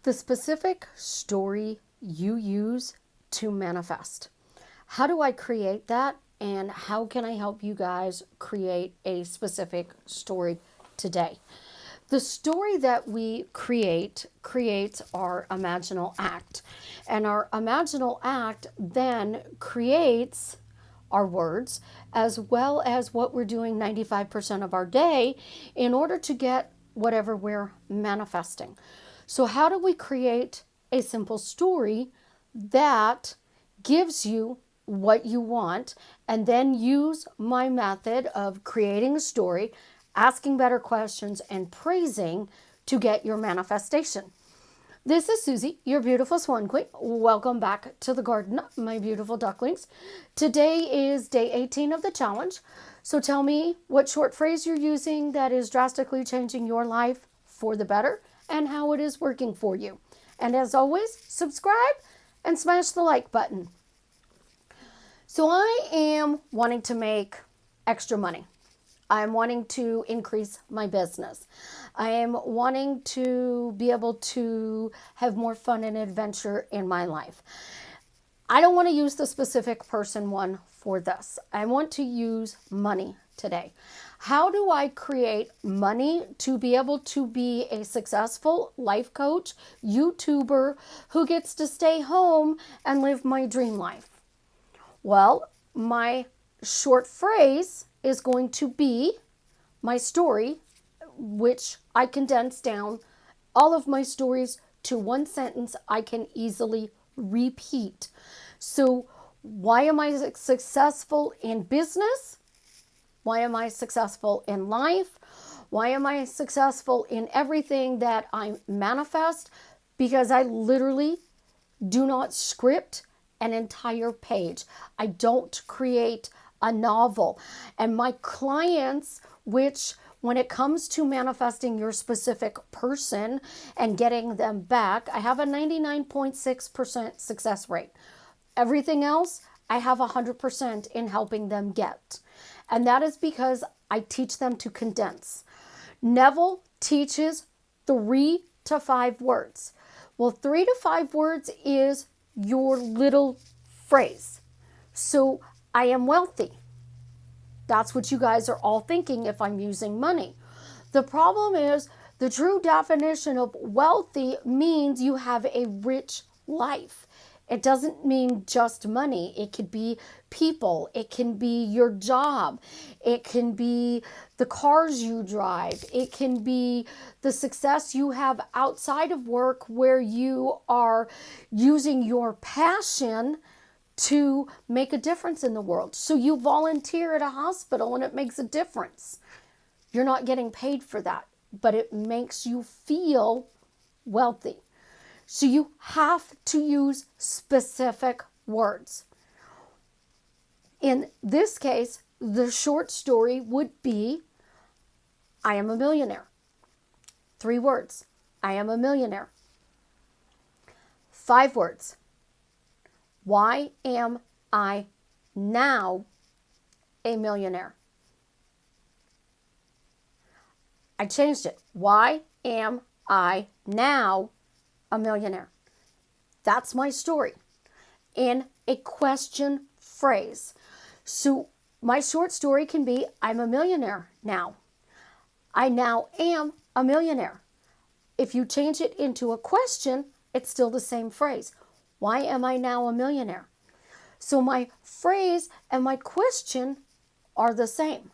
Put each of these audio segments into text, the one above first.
The specific story you use to manifest. How do I create that? And how can I help you guys create a specific story today? The story that we creates our imaginal act. And our imaginal act then creates our words as well as what we're doing 95% of our day in order to get whatever we're manifesting. So, how do we create a simple story that gives you what you want, and then use my method of creating a story, asking better questions, and praising to get your manifestation? This is Susie, your beautiful swan queen. Welcome back to the garden, my beautiful ducklings. Today is day 18 of the challenge. So tell me what short phrase you're using that is drastically changing your life for the better and how it is working for you. And as always, subscribe and smash the like button. So I am wanting to make extra money. I'm wanting to increase my business. I am wanting to be able to have more fun and adventure in my life. I don't want to use the specific person one for this. I want to use money today. How do I create money to be able to be a successful life coach, YouTuber who gets to stay home and live my dream life? Well, my short phrase is going to be my story, which I condense down all of my stories to one sentence I can easily repeat. So, why am I successful in business? Why am I successful in life? Why am I successful in everything that I manifest? Because I literally do not script an entire page. I don't create a novel. And my clients, which when it comes to manifesting your specific person and getting them back, I have a 99.6% success rate. Everything else, I have 100% in helping them get. And that is because I teach them to condense. Neville teaches 3 to 5 words. Well, 3 to 5 words is your little phrase. So I am wealthy. That's what you guys are all thinking if I'm using money. The problem is the true definition of wealthy means you have a rich life. It doesn't mean just money. It could be people. It can be your job. It can be the cars you drive. It can be the success you have outside of work where you are using your passion to make a difference in the world. So you volunteer at a hospital and it makes a difference. You're not getting paid for that, but it makes you feel wealthy. So you have to use specific words. In this case, the short story would be, I am a millionaire. 3 words, I am a millionaire. 5 words, why am I now a millionaire? I changed it. Why am I now a millionaire? That's my story in a question phrase. So my short story can be, I'm a millionaire now. I now am a millionaire. If you change it into a question, it's still the same phrase. Why am I now a millionaire? So my phrase and my question are the same.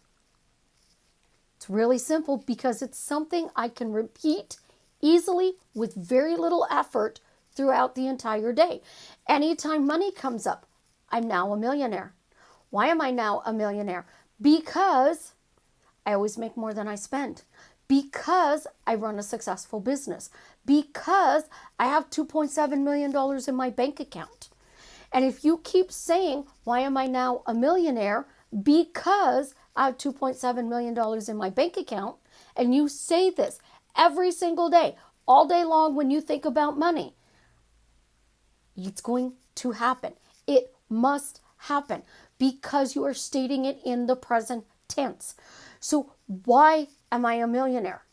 It's really simple because it's something I can repeat easily with very little effort throughout the entire day. Anytime money comes up, I'm now a millionaire. Why am I now a millionaire? Because I always make more than I spend. Because I run a successful business. Because I have $2.7 million in my bank account. And if you keep saying, why am I now a millionaire? Because I have $2.7 million in my bank account, and you say this every single day, all day long when you think about money, it's going to happen. It must happen because you are stating it in the present tense. So why am I a millionaire?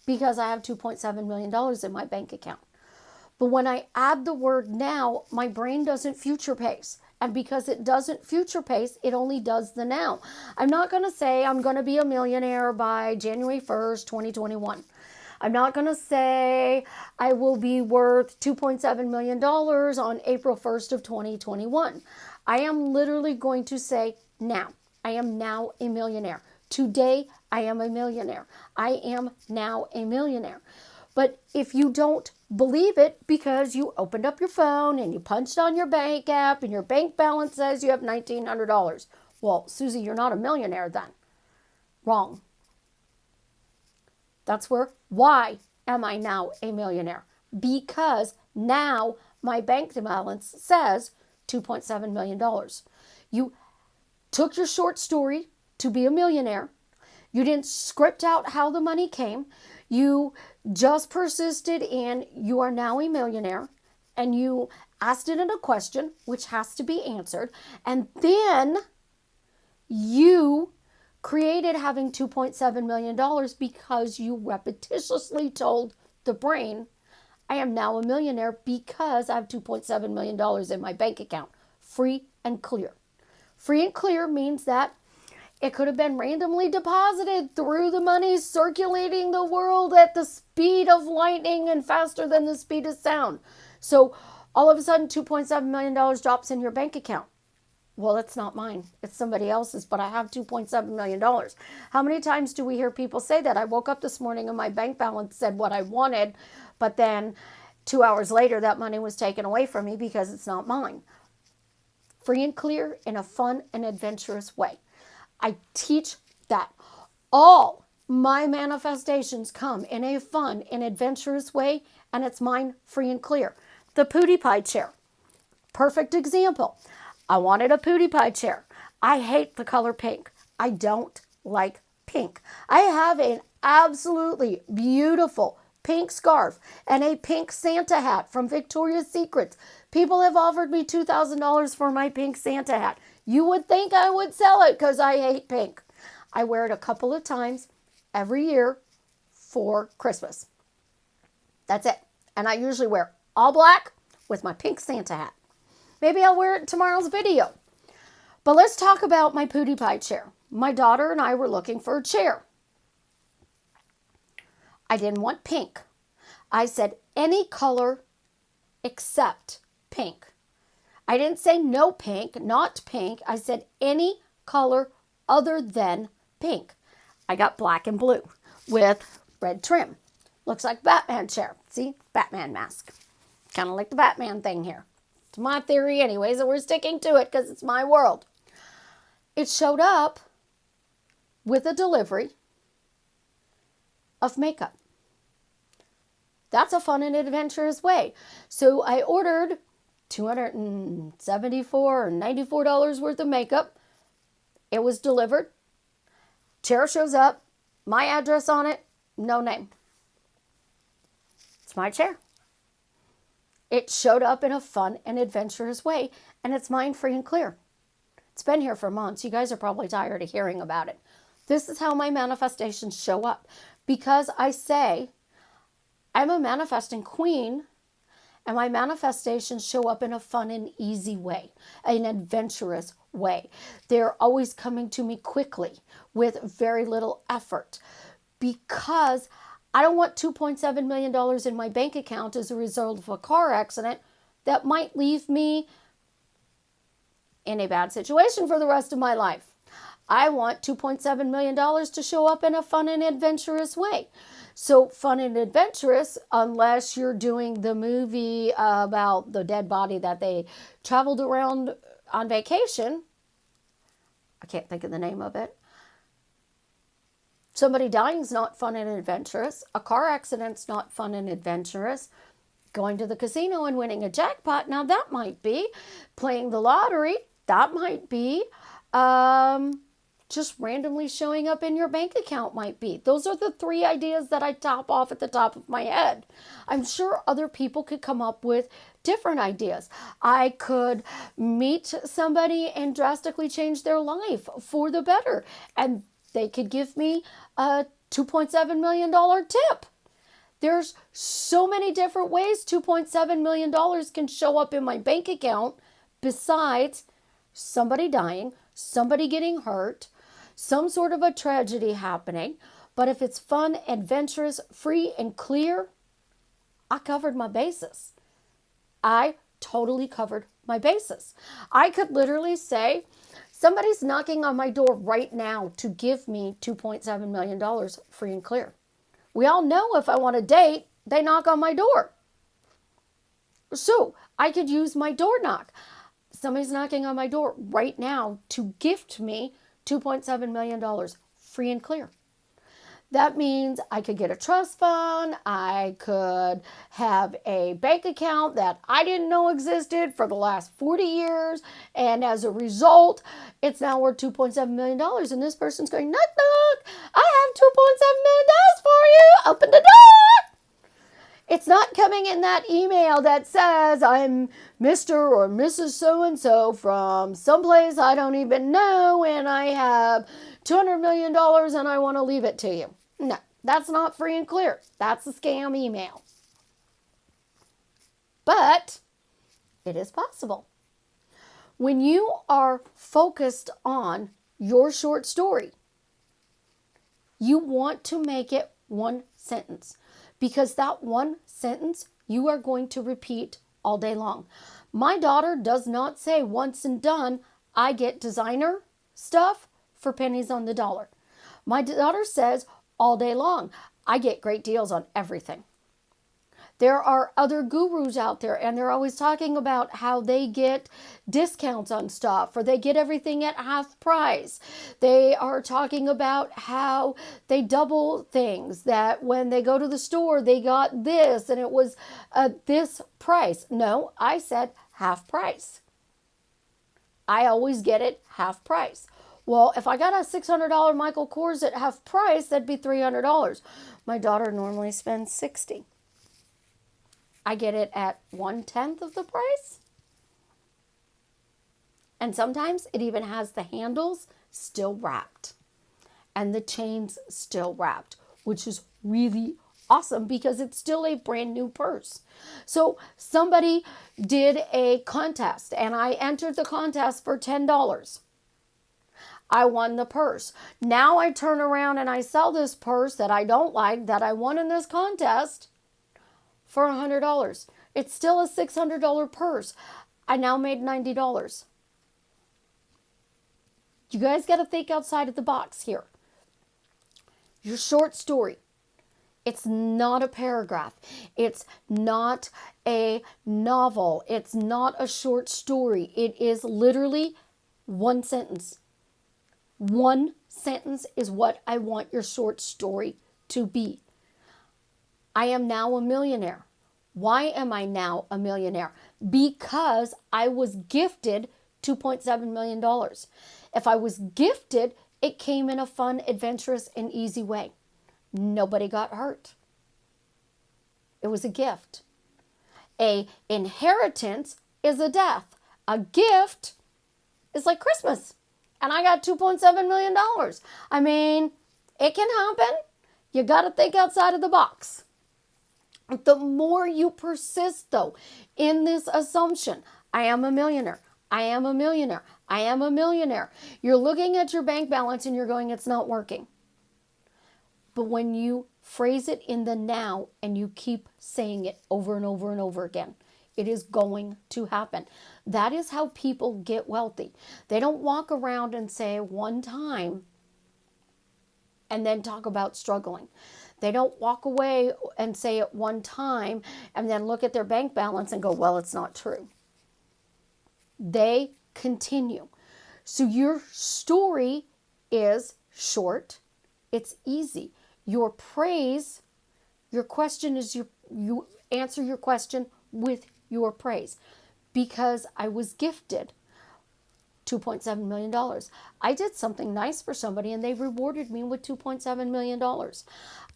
because I have $2.7 million in my bank account. But when I add the word now, my brain doesn't future pace. And because it doesn't future pace, it only does the now. I'm not going to say I'm going to be a millionaire by January 1st, 2021. I'm not going to say I will be worth $2.7 million on April 1st of 2021. I am literally going to say now. I am now a millionaire. Today, I am a millionaire. I am now a millionaire. But if you don't believe it because you opened up your phone and you punched on your bank app and your bank balance says you have $1,900, well, Susie, you're not a millionaire then. Wrong. That's why am I now a millionaire? Because now my bank balance says $2.7 million. You took your short story to be a millionaire. You didn't script out how the money came. You just persisted and you are now a millionaire, and you asked it in a question which has to be answered, and then you created having $2.7 million because you repetitiously told the brain, I am now a millionaire because I have $2.7 million in my bank account. Free and clear. Free and clear means that it could have been randomly deposited through the money circulating the world at the speed of lightning and faster than the speed of sound. So all of a sudden, $2.7 million drops in your bank account. Well, it's not mine. It's somebody else's, but I have $2.7 million. How many times do we hear people say that? I woke up this morning and my bank balance said what I wanted, but then 2 hours later, that money was taken away from me because it's not mine. Free and clear in a fun and adventurous way. I teach that all my manifestations come in a fun and adventurous way, and it's mine, free and clear. The Pootie Pie chair. Perfect example. I wanted a Pootie Pie chair. I hate the color pink. I don't like pink. I have an absolutely beautiful pink scarf and a pink Santa hat from Victoria's Secret. People have offered me $2,000 for my pink Santa hat. You would think I would sell it because I hate pink. I wear it a couple of times every year for Christmas. That's it. And I usually wear all black with my pink Santa hat. Maybe I'll wear it in tomorrow's video. But let's talk about my Pootie Pie chair. My daughter and I were looking for a chair. I didn't want pink. I said any color except pink. I didn't say no pink, not pink. I said any color other than pink. I got black and blue with red trim. Looks like Batman chair. See? Batman mask. Kind of like the Batman thing here. It's my theory anyways, and we're sticking to it because it's my world. It showed up with a delivery of makeup. That's a fun and adventurous way. So I ordered $274 or $94 worth of makeup. It was delivered. Chair shows up. My address on it. No name. It's my chair. It showed up in a fun and adventurous way, and it's mine, free and clear. It's been here for months. You guys are probably tired of hearing about it. This is how my manifestations show up. Because I say I'm a manifesting queen, and my manifestations show up in a fun and easy way, an adventurous way. They're always coming to me quickly with very little effort because I don't want $2.7 million in my bank account as a result of a car accident that might leave me in a bad situation for the rest of my life. I want $2.7 million to show up in a fun and adventurous way. So fun and adventurous, unless you're doing the movie about the dead body that they traveled around on vacation. I can't think of the name of it. Somebody dying is not fun and adventurous. A car accident's not fun and adventurous. Going to the casino and winning a jackpot, now that might be. Playing the lottery, that might be. Just randomly showing up in your bank account might be. Those are the three ideas that I top off at the top of my head. I'm sure other people could come up with different ideas. I could meet somebody and drastically change their life for the better. And they could give me a $2.7 million tip. There's so many different ways $2.7 million can show up in my bank account besides somebody dying, somebody getting hurt, some sort of a tragedy happening. But if it's fun, adventurous, free, and clear, I covered my bases. I totally covered my bases. I could literally say, somebody's knocking on my door right now to give me $2.7 million free and clear. We all know if I want a date, they knock on my door. So I could use my door knock. Somebody's knocking on my door right now to gift me $2.7 million free and clear. That means I could get a trust fund. I could have a bank account that I didn't know existed for the last 40 years. And as a result, it's now worth $2.7 million. And this person's going, knock, knock. I have $2.7 million for you. Open the door. It's not coming in that email that says I'm Mr. or Mrs. So-and-so from someplace I don't even know and I have $200 million and I want to leave it to you. No, that's not free and clear. That's a scam email. But it is possible. When you are focused on your short story, you want to make it one sentence. Because that one sentence you are going to repeat all day long. My daughter does not say once and done, I get designer stuff for pennies on the dollar. My daughter says all day long, I get great deals on everything. There are other gurus out there and they're always talking about how they get discounts on stuff or they get everything at half price. They are talking about how they double things, that when they go to the store, they got this and it was this price. No, I said half price. I always get it half price. Well, if I got a $600 Michael Kors at half price, that'd be $300. My daughter normally spends $60. I get it at 1/10 of the price. And sometimes it even has the handles still wrapped and the chains still wrapped, which is really awesome because it's still a brand new purse. So somebody did a contest and I entered the contest for $10. I won the purse. Now I turn around and I sell this purse that I don't like, that I won in this contest, for $100. It's still a $600 purse. I now made $90. You guys got to think outside of the box here. Your short story. It's not a paragraph. It's not a novel. It's not a short story. It is literally one sentence. One sentence is what I want your short story to be. I am now a millionaire. Why am I now a millionaire? Because I was gifted $2.7 million. If I was gifted, it came in a fun, adventurous, and easy way. Nobody got hurt. It was a gift. A inheritance is a death. A gift is like Christmas. And I got $2.7 million. I mean, it can happen. You got to think outside of the box. The more you persist, though, in this assumption, I am a millionaire, I am a millionaire, I am a millionaire. You're looking at your bank balance and you're going, it's not working. But when you phrase it in the now and you keep saying it over and over and over again, it is going to happen. That is how people get wealthy. They don't walk around and say one time and then talk about struggling. They don't walk away and say it one time and then look at their bank balance and go, well, it's not true. They continue. So your story is short. It's easy. Your praise, your question is you answer your question with your praise. Because I was gifted $2.7 million. I did something nice for somebody and they rewarded me with $2.7 million.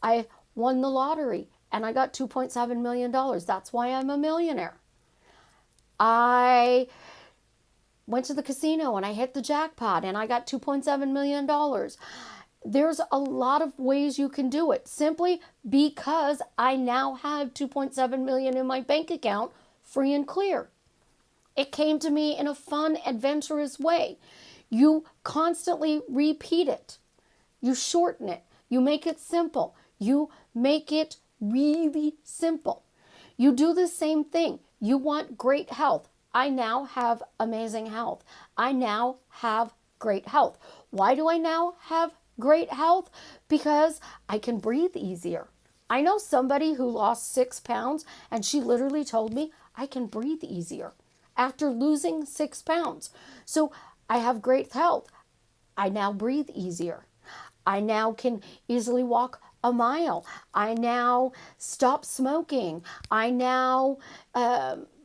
I won the lottery and I got $2.7 million. That's why I'm a millionaire. I went to the casino and I hit the jackpot and I got $2.7 million. There's a lot of ways you can do it simply because I now have 2.7 million in my bank account free and clear. It came to me in a fun, adventurous way. You constantly repeat it. You shorten it. You make it simple. You make it really simple. You do the same thing. You want great health. I now have amazing health. I now have great health. Why do I now have great health? Because I can breathe easier. I know somebody who lost 6 pounds and she literally told me, I can breathe easier after losing 6 pounds. So I have great health. I now breathe easier. I now can easily walk a mile. I now stop smoking. I now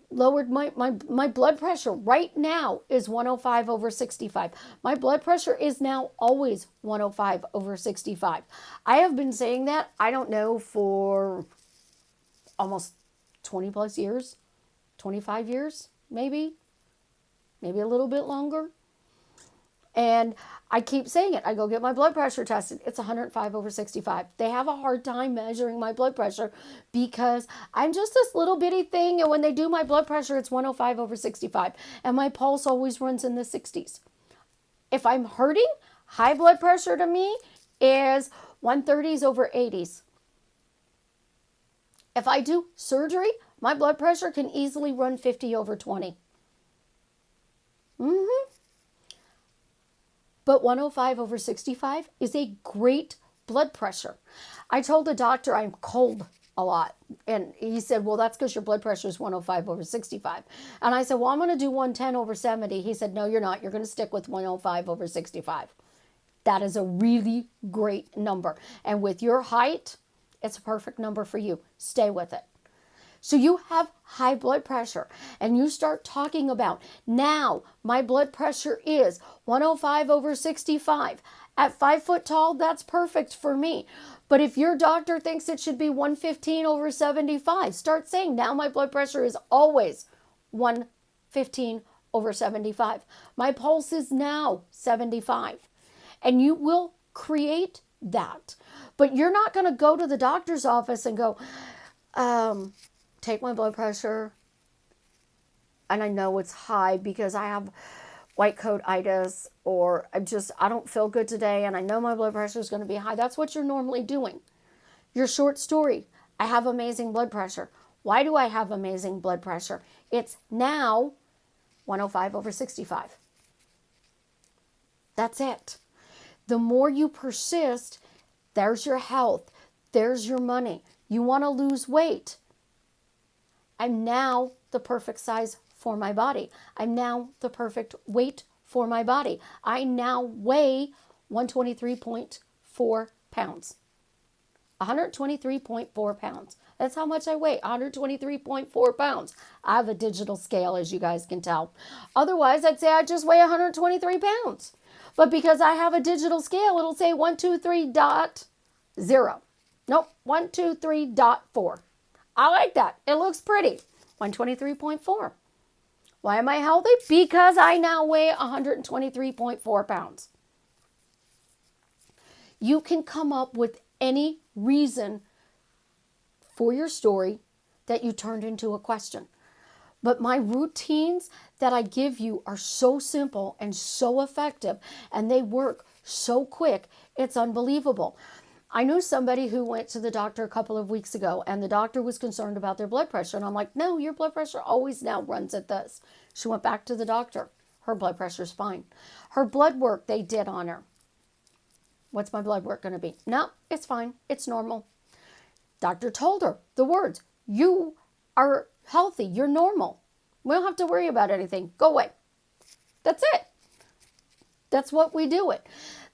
lowered my blood pressure. Right now is 105/65. My blood pressure is now always 105/65. I have been saying that, I don't know, for almost 20 plus years, 25 years, maybe a little bit longer. And I keep saying it. I go get my blood pressure tested. It's 105/65. They have a hard time measuring my blood pressure because I'm just this little bitty thing. And when they do my blood pressure, it's 105/65. And my pulse always runs in the 60s. If I'm hurting, high blood pressure to me is 130s/80s. If I do surgery, my blood pressure can easily run 50/20. But 105/65 is a great blood pressure. I told the doctor I'm cold a lot. And he said, well, that's because your blood pressure is 105/65. And I said, well, I'm going to do 110/70. He said, no, you're not. You're going to stick with 105/65. That is a really great number. And with your height, it's a perfect number for you. Stay with it. So you have high blood pressure and you start talking about, now my blood pressure is 105/65. At 5 foot tall, that's perfect for me. But if your doctor thinks it should be 115/75, start saying, now my blood pressure is always 115/75. My pulse is now 75. And you will create that. But you're not going to go to the doctor's office and go, take my blood pressure, and I know it's high because I have white coat-itis, or I don't feel good today and I know my blood pressure is going to be high. That's what you're normally doing. Your short story, I have amazing blood pressure. Why do I have amazing blood pressure? It's now 105/65. That's it. The more you persist, there's your health, there's your money. You want to lose weight. I'm now the perfect size for my body. I'm now the perfect weight for my body. I now weigh 123.4 pounds. 123.4 pounds. That's how much I weigh, 123.4 pounds. I have a digital scale, as you guys can tell. Otherwise, I'd say I just weigh 123 pounds. But because I have a digital scale, it'll say 123.0. Nope, 123.4. I like that. It looks pretty. 123.4. Why am I healthy? Because I now weigh 123.4 pounds. You can come up with any reason for your story that you turned into a question. But my routines that I give you are so simple and so effective, and they work so quick. It's unbelievable. I knew somebody who went to the doctor a couple of weeks ago, and the doctor was concerned about their blood pressure. And I'm like, no, your blood pressure always now runs at this. She went back to the doctor. Her blood pressure's fine. Her blood work they did on her. What's my blood work going to be? No, it's fine. It's normal. Doctor told her the words, you are healthy. You're normal. We don't have to worry about anything. Go away. That's it. That's what we do it.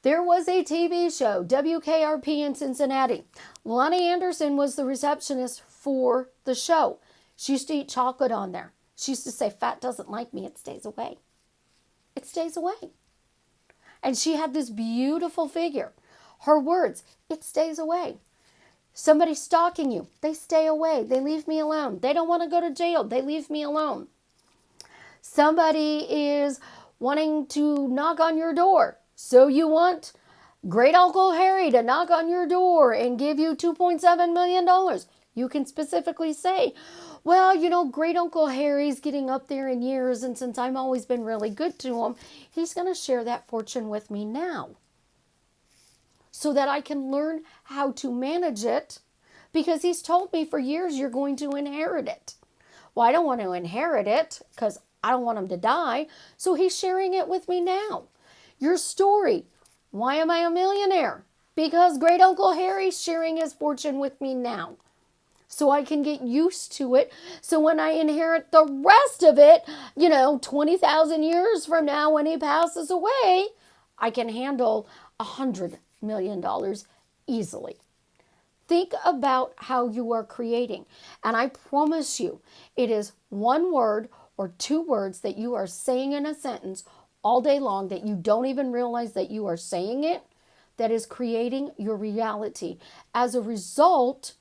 There was a TV show, WKRP in Cincinnati. Loni Anderson was the receptionist for the show. She used to eat chocolate on there. She used to say, fat doesn't like me. It stays away. It stays away. And she had this beautiful figure. Her words, it stays away. Somebody stalking you, they stay away. They leave me alone. They don't want to go to jail. They leave me alone. Somebody is wanting to knock on your door. So you want Great Uncle Harry to knock on your door and give you $2.7 million. You can specifically say, well, Great Uncle Harry's getting up there in years, and since I've always been really good to him, he's going to share that fortune with me now so that I can learn how to manage it, because he's told me for years you're going to inherit it. Well, I don't want to inherit it because I don't want him to die, so he's sharing it with me now. Your story. Why am I a millionaire? Because Great Uncle Harry's sharing his fortune with me now, so I can get used to it. So when I inherit the rest of it, 20,000 years from now when he passes away, I can handle $100 million easily. Think about how you are creating. And I promise you, it is one word or two words that you are saying in a sentence all day long that you don't even realize that you are saying it, that is creating your reality. As a result,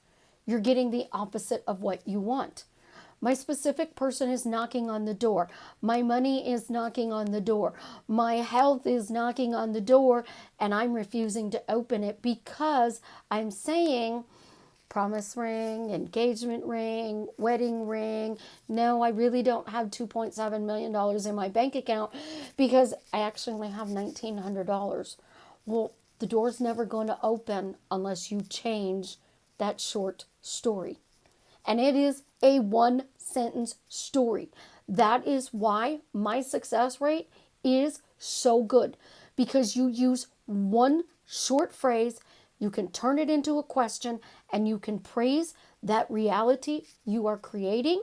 you're getting the opposite of what you want. My specific person is knocking on the door. My money is knocking on the door. My health is knocking on the door, and I'm refusing to open it because I'm saying promise ring, engagement ring, wedding ring. No, I really don't have $2.7 million in my bank account because I actually only have $1,900. Well, the door's never going to open unless you change that short story. And it is a one sentence story. That is why my success rate is so good, because you use one short phrase, you can turn it into a question, and you can praise that reality you are creating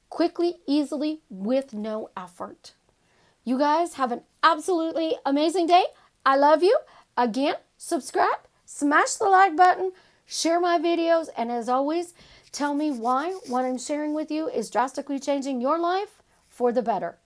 quickly, easily, with no effort. You guys have an absolutely amazing day. I love you. Again, subscribe, smash the like button, share my videos, and as always, tell me why what I'm sharing with you is drastically changing your life for the better.